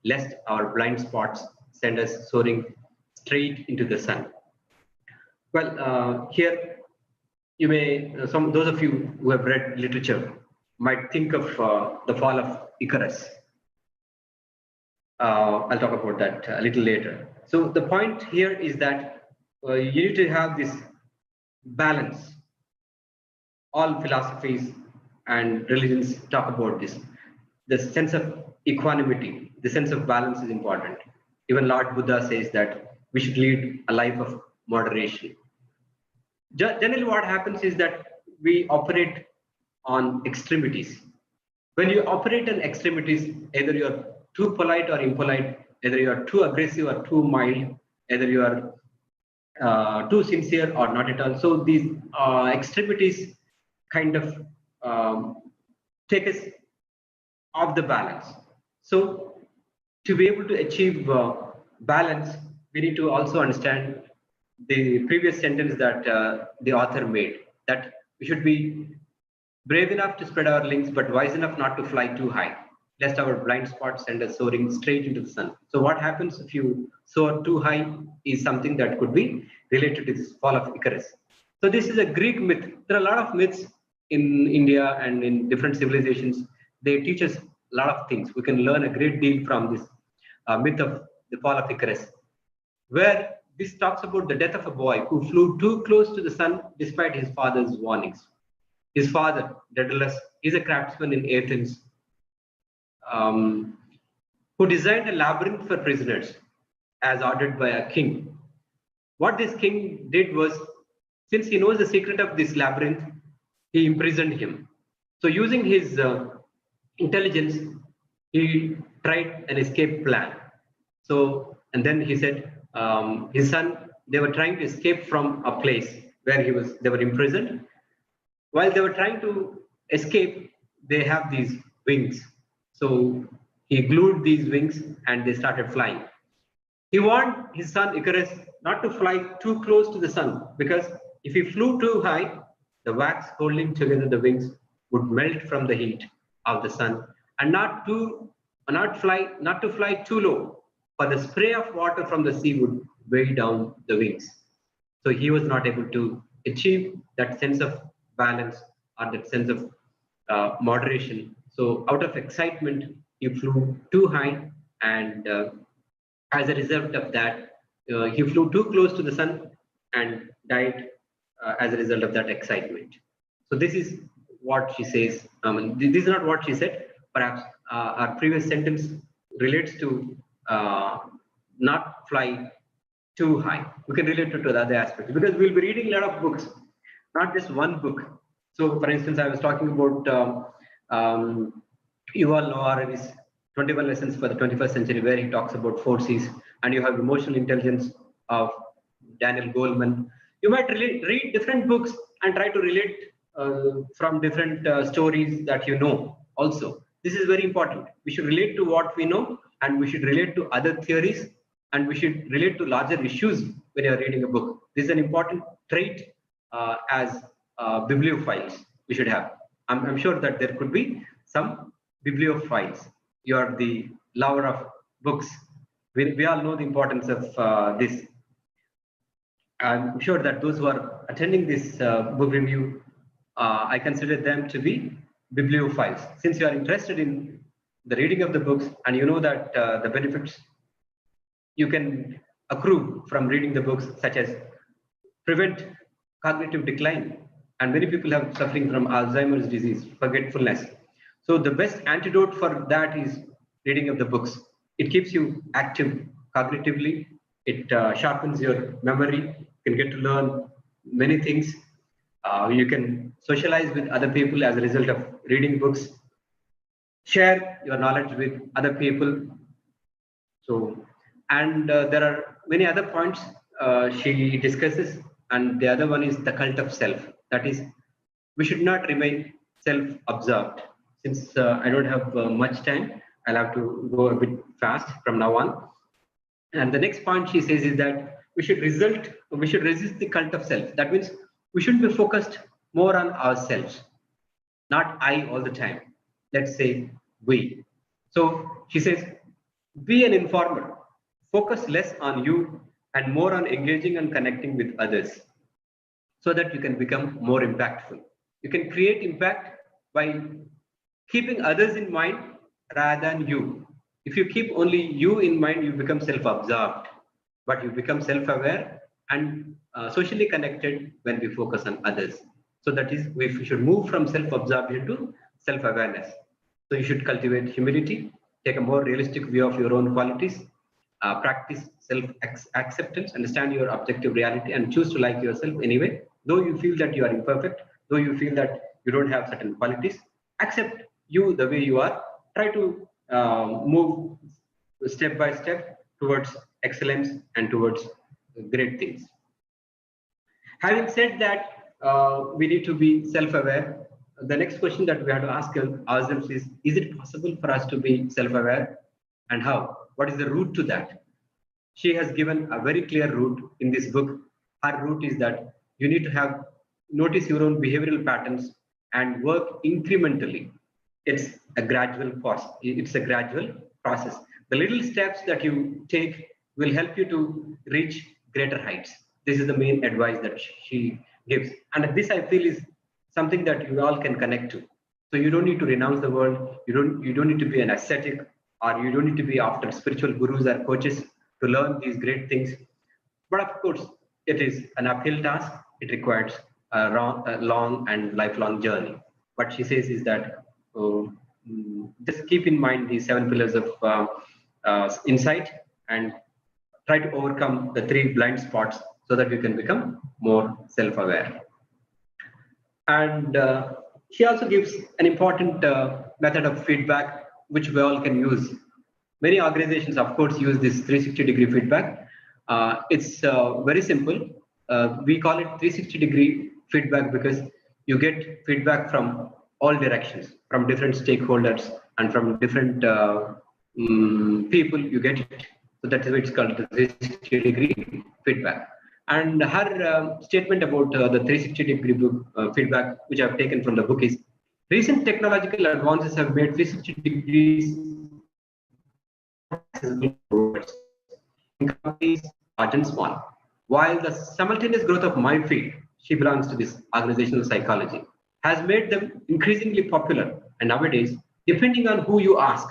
lest our blind spots send us soaring straight into the sun. Well, here you may, those of you who have read literature might think of the fall of Icarus. I'll talk about that a little later. So the point here is that you need to have this balance. All philosophies and religions talk about this. The sense of equanimity, the sense of balance is important. Even Lord Buddha says that we should lead a life of moderation. Generally, what happens is that we operate on extremities. When you operate on extremities, either you are too polite or impolite, either you are too aggressive or too mild, either you are too sincere or not at all. So these extremities kind of take us off the balance. So to be able to achieve balance, we need to also understand the previous sentence that the author made, that we should be brave enough to spread our wings, but wise enough not to fly too high, lest our blind spots send us soaring straight into the sun. So what happens if you soar too high is something that could be related to this fall of Icarus. So this is a Greek myth. There are a lot of myths in India and in different civilizations. They teach us a lot of things. We can learn a great deal from this myth of the fall of Icarus, where this talks about the death of a boy who flew too close to the sun despite his father's warnings. His father, Daedalus, is a craftsman in Athens, who designed a labyrinth for prisoners as ordered by a king. What this king did was, since he knows the secret of this labyrinth, he imprisoned him. So using his intelligence, he tried an escape plan. So, and then he said, his son, they were trying to escape from a place where they were imprisoned. While they were trying to escape, they have these wings. So he glued these wings and they started flying. He warned his son Icarus not to fly too close to the sun, because if he flew too high, the wax holding together the wings would melt from the heat of the sun, and not to fly too low, for the spray of water from the sea would weigh down the wings. So he was not able to achieve that sense of balance or that sense of moderation. So out of excitement, he flew too high, and as a result of that, he flew too close to the sun and died as a result of that excitement. So this is what she says. This is not what she said. Perhaps our previous sentence relates to not fly too high. We can relate it to the other aspects, because we'll be reading a lot of books, not just one book. So for instance, I was talking about Yuval Noah Harari's 21 Lessons for the 21st Century, where he talks about 4 C's, and you have emotional intelligence of Daniel Goleman. You might read different books and try to relate from different stories that you know also. This is very important. We should relate to what we know, and we should relate to other theories, and we should relate to larger issues when you are reading a book. This is an important trait as bibliophiles we should have. I'm sure that there could be some bibliophiles. You are the lover of books. We all know the importance of this. I'm sure that those who are attending this book review, I consider them to be bibliophiles. Since you are interested in the reading of the books, and you know that the benefits you can accrue from reading the books, such as prevent cognitive decline, and many people have suffering from Alzheimer's disease, forgetfulness. So the best antidote for that is reading of the books. It keeps you active cognitively. It sharpens your memory. You can get to learn many things. You can socialize with other people as a result of reading books. Share your knowledge with other people. So, and there are many other points she discusses, and the other one is the cult of self. That is, we should not remain self-absorbed. Since I don't have much time, I'll have to go a bit fast from now on. And the next point she says is that we should resist the cult of self. That means we should be focused more on ourselves, not I all the time. Let's say we. So she says, be an informer. Focus less on you and more on engaging and connecting with others, so that you can become more impactful. You can create impact by keeping others in mind rather than you. If you keep only you in mind, you become self-absorbed, but you become self-aware and socially connected when we focus on others. So that is, we should move from self-absorption to self-awareness. So you should cultivate humility, take a more realistic view of your own qualities, practice self-acceptance, understand your objective reality, and choose to like yourself anyway. Though you feel that you are imperfect, though you feel that you don't have certain qualities, accept you the way you are. Try to move step by step towards excellence and towards great things. Having said that, we need to be self-aware. The next question that we have to ask ourselves is it possible for us to be self-aware, and how? What is the route to that? She has given a very clear route in this book. Her route is that you need to notice your own behavioral patterns and work incrementally. It's a gradual process. The little steps that you take will help you to reach greater heights. This is the main advice that she gives. And this, I feel, is something that you all can connect to. So you don't need to renounce the world. You don't need to be an ascetic, or you don't need to be after spiritual gurus or coaches to learn these great things. But of course, it is an uphill task. It requires a long and lifelong journey. What she says is that just keep in mind these 7 pillars of insight and try to overcome the 3 blind spots so that we can become more self-aware. And he also gives an important method of feedback which we all can use. Many organizations, of course, use this 360-degree feedback. It's very simple. We call it 360-degree feedback because you get feedback from all directions, from different stakeholders and from different people. You get it. So that's why it's called the 360-degree feedback. And her statement about the 360-degree feedback, which I've taken from the book, is recent technological advances have made 360 degrees accessible in companies large and small. While the simultaneous growth of my field, she belongs to this organizational psychology, has made them increasingly popular. And nowadays, depending on who you ask,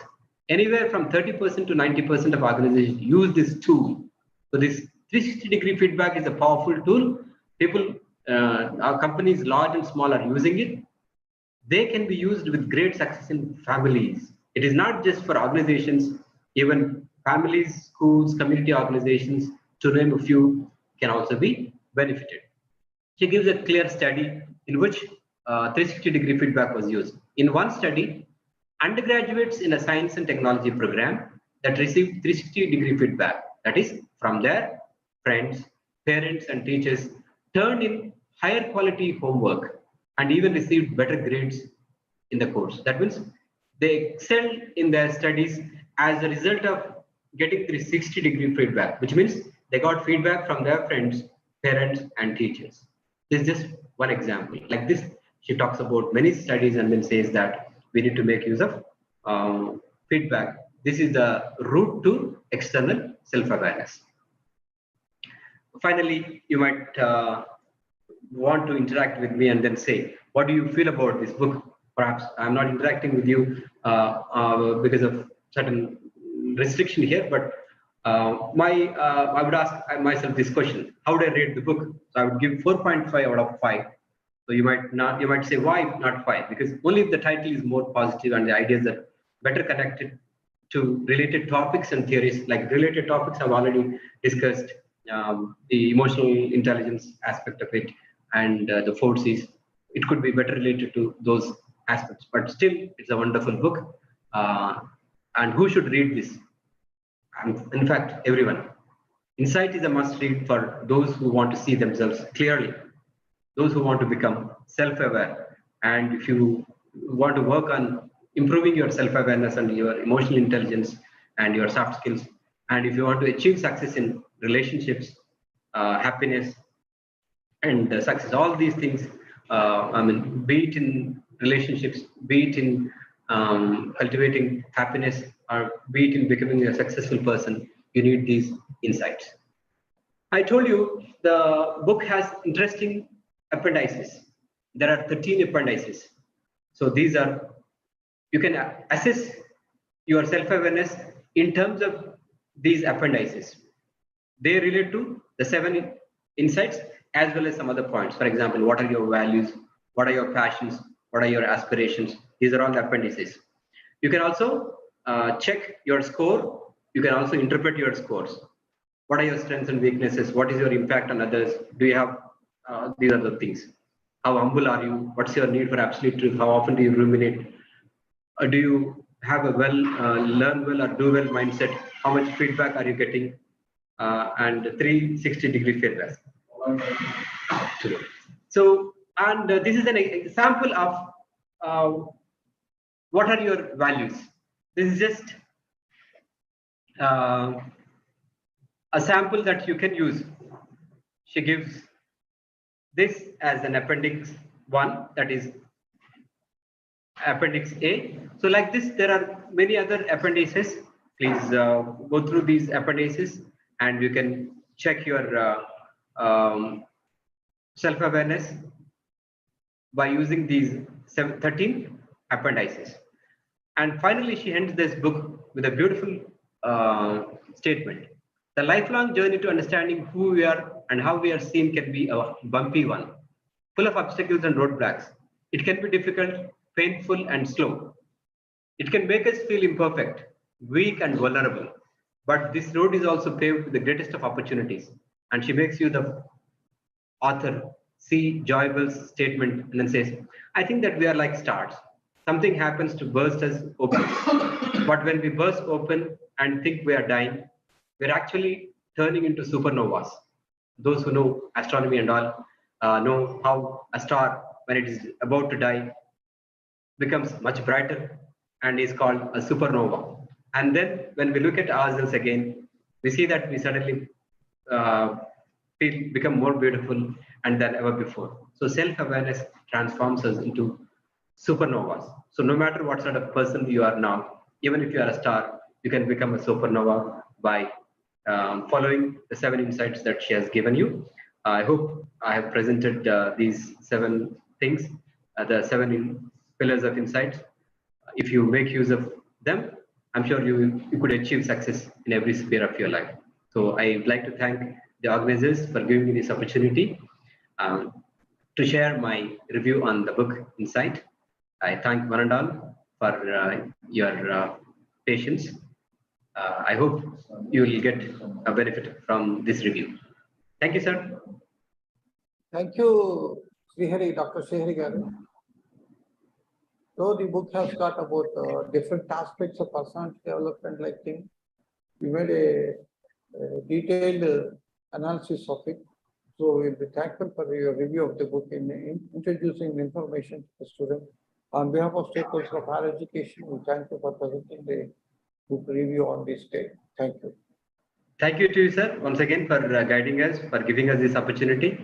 anywhere from 30% to 90% of organizations use this tool. So this 360-degree feedback is a powerful tool. People, our companies large and small are using it. They can be used with great success in families. It is not just for organizations, even families, schools, community organizations, to name a few, can also be benefited. She gives a clear study in which 360-degree feedback was used. In one study, undergraduates in a science and technology program that received 360-degree feedback, that is, from their friends, parents, and teachers, turned in higher quality homework and even received better grades in the course. That means they excelled in their studies as a result of getting 360-degree feedback, which means they got feedback from their friends, parents, and teachers. This is just one example. Like this, she talks about many studies and then says that we need to make use of feedback. This is the route to external self-awareness. Finally, you might want to interact with me and then say, what do you feel about this book? Perhaps I'm not interacting with you because of certain restriction here, but I would ask myself this question: how would I rate the book? So I would give 4.5 out of 5. So you might say, why not 5? Because only if the title is more positive and the ideas are better connected to related topics and theories. Like related topics I've already discussed, the emotional intelligence aspect of it and the forces. It could be better related to those aspects, but still it's a wonderful book. And who should read this? In fact, everyone. Insight is a must read for those who want to see themselves clearly, those who want to become self-aware. And if you want to work on improving your self-awareness and your emotional intelligence and your soft skills, and if you want to achieve success in relationships, happiness, and success, all these things, be it in relationships, be it in cultivating happiness, or be it in becoming a successful person, you need these insights. I told you the book has interesting appendices. There are 13 appendices. So these are, you can assess your self-awareness in terms of these appendices. They relate to the 7 insights as well as some other points. For example, what are your values? What are your passions? What are your aspirations? These are all the appendices. You can also check your score. You can also interpret your scores. What are your strengths and weaknesses? What is your impact on others? Do you have these are the things? How humble are you? What's your need for absolute truth? How often do you ruminate? Do you have a learn well or do well mindset? How much feedback are you getting? And 360-degree feedback. So, and this is an example of what are your values. This is just a sample that you can use. She gives this as an appendix 1, that is appendix A. So like this, there are many other appendices. Please go through these appendices and you can check your self-awareness by using these 13 appendices. And finally, she ends this book with a beautiful statement. The lifelong journey to understanding who we are and how we are seen can be a bumpy one, full of obstacles and roadblocks. It can be difficult, painful, and slow. It can make us feel imperfect, weak, and vulnerable. but this road is also paved with the greatest of opportunities. And she makes you the author see Joybell's statement and then says, I think that we are like stars. Something happens to burst us open. But when we burst open and think we are dying, we're actually turning into supernovas. Those who know astronomy and all know how a star, when it is about to die, becomes much brighter and is called a supernova. And then when we look at ourselves again, we see that we suddenly become more beautiful and than ever before. So self-awareness transforms us into supernovas. So no matter what sort of person you are now, even if you are a star, you can become a supernova by following the 7 insights that she has given you. I hope I have presented these 7 things, the 7 pillars of insights. If you make use of them, I'm sure you could achieve success in every sphere of your life. So I would like to thank the organizers for giving me this opportunity to share my review on the book Insight. I thank one and all for your patience. I hope you will get a benefit from this review. Thank you, sir. Thank you, Sreehari, Dr. Sreehari Garu. Though the book has got about different aspects of personality development like thing, we made a detailed analysis of it. So we'll be thankful for your review of the book in introducing the information to the student. On behalf of stakeholders of higher education, we thank you for presenting the book review on this day. Thank you. Thank you to you, sir, once again for guiding us, for giving us this opportunity.